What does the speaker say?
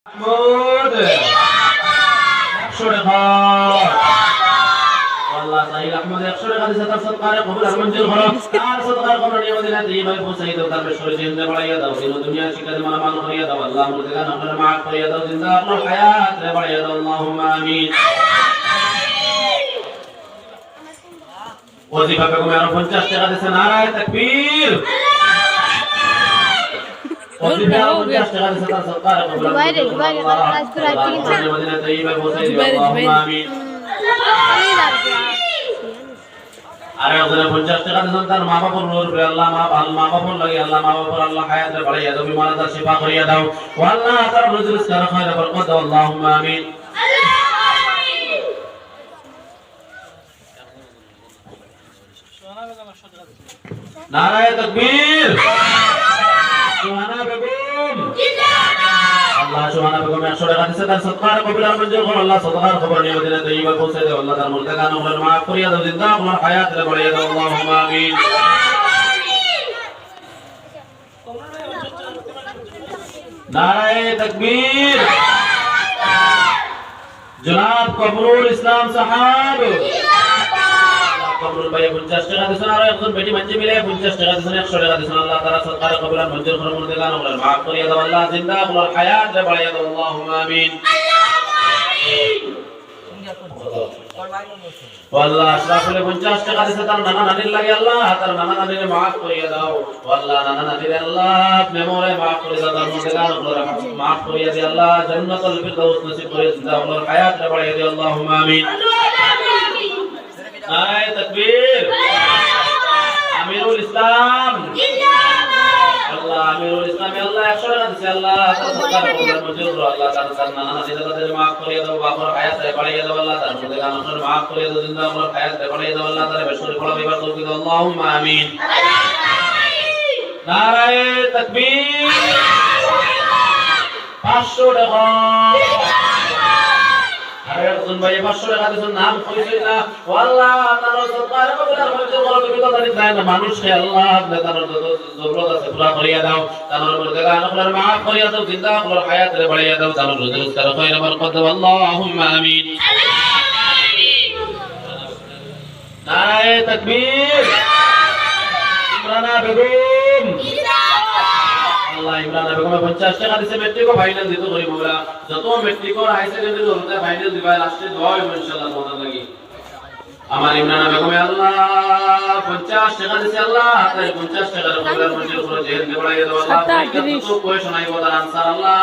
محمود 100 টাকা والله صحيح احمد 100 টাকা দিছে তার সদকারে কবুল আর মঞ্জুর করো আর সদকার কবুল নিয়ে মদিনা দিয়ে ভাই পৌঁছাই দাও তার শরীর জিন্দা বাড়াইয়া দাও দিন দুনিয়া শিকারে মালামাল করিয়া দাও আল্লাহ আমাদের গান আপনার maaf করিয়া দাও জিন্দা আপনার হায়াত রে বাড়াইয়া দাও আল্লাহুম্মা আমিন ওজিফা বেগম আর 50 টাকা দিছে নারায়ে তাকবীর ওজিফা 50 টাকা দিছে তার সদকারে কবুল বাইরে মদিনা দিয়ে ভাই পৌঁছাই দাও আল্লাহুম্মা আমিন আরে ওদের 50 টাকা দিছেন তার মা বাবার নূর পে আল্লাহ মা বাবার লাগি আল্লাহ মা বাবার আল্লাহ হায়াতে বাড়াইয়া দাও বিমার দা শিফা করিয়া দাও ও আল্লাহ তার রুজুক কার খায়র বরকত দাও আল্লাহুম্মা আমিন নারায়ে তাকবীর সুবহানা বেগম জিন্দাবাদ আল্লাহ সুবহানা বেগম 100 টাকা দিছে তার সদকার কবুল আর মঞ্জুর করো আল্লাহ সদকার খবর নিয়ে মদিনা তৈয়বা পৌঁছে দাও আল্লাহ তার মুর্দা গান ওগুলো maaf করিয়া দাও জিন্দা আপনার হায়াত রে বাড়াইয়া দাও আল্লাহুম্মা আমিন নারায়ে তাকবীর জনাব কবরুল ইসলাম সাহাব কবরুল ভাই 50 টাকা দিছেন আর একজন বেটি মঞ্জি মিলে 50 টাকা দিছেন 100 টাকা দিছেন আল্লাহ তাআলা সদকার কবুল আর মঞ্জুর করো মুর্দা গান ওগুলো maaf করিয়া দাও আল্লাহ জিন্দা আপনার হায়াত রে বাড়াইয়া দাও আল্লাহুম্মা আমিন আল্লাহ আশরাফুল 50 টাকা দিছে তার নানা নানির লাগে আল্লাহ তার নানা নানিরে maaf করিয়া দাও আল্লাহ নানা নানিরে আল্লাহ মেমোরে maaf করে দাও তার মধ্যে গান ওগুলো maaf করিয়া দি আল্লাহ জান্নাতুল ফিরদাউস নসিব করে দাও আপনার হায়াত রে বাড়াইয়া দাও আল্লাহুম্মা আমিন নারায়ে তাকবীর আমিরুল ইসলাম জিন্দাবাদ আল্লাহ আমিরুল ইসলাম আল্লাহ 100 টাকা দিছে আল্লাহ তার সদকার কবুল মঞ্জুর করো আল্লাহ তার নানা নানিরে তাদের maaf করিয়া দাও বাবার হায়াত রে বাড়াইয়া দাও আল্লাহ তার মধ্যে গান ওগুলো maaf করিয়া দাও জিন্দা আপনার হায়াত রে বাড়াইয়া দাও আল্লাহ তার বেশরে ফলা বিবার তৌফিক দাও আল্লাহুম্মা আমিন নারায়ে তাকবীর 500 টাকা আরে একজন ভাই 500 টাকা দিছেন নাম কইছেন না ও আল্লাহ তার সদকার কবুল আর মঞ্জুর করো তুমি তো জানি না মানুষকে আল্লাহ আপনি তার যত জরুরত আছে পুরা করিয়া দাও তার মধ্যে গান ওগুলো maaf করিয়া দাও জিন্দা আপনার হায়াত রে বাড়াইয়া দাও তার রুজুক কার খায়র বরকত দাও আল্লাহুম্মা আমিন নারায়ে তাকবীর ইমরানা বেগম আল্লাহ ইমরানা বেগম 50 টাকা দিছে মেট্রিকো ফাইনাল দিতে করি মোরা যত মেট্রিকো হাই সেকেন্ডারি হতে ফাইনাল দিবা লাস্টে দোয়া হইব ইনশাআল্লাহ মন লাগি আমার ইমরানা বেগম আল্লাহ 50 টাকা দিছে আল্লাহ তাই 50 টাকার কবুল মঞ্জুর করে জেহেন দেবড়াইয়া দাও আল্লাহ কত কই শোনাইবো তার আনসার আল্লাহ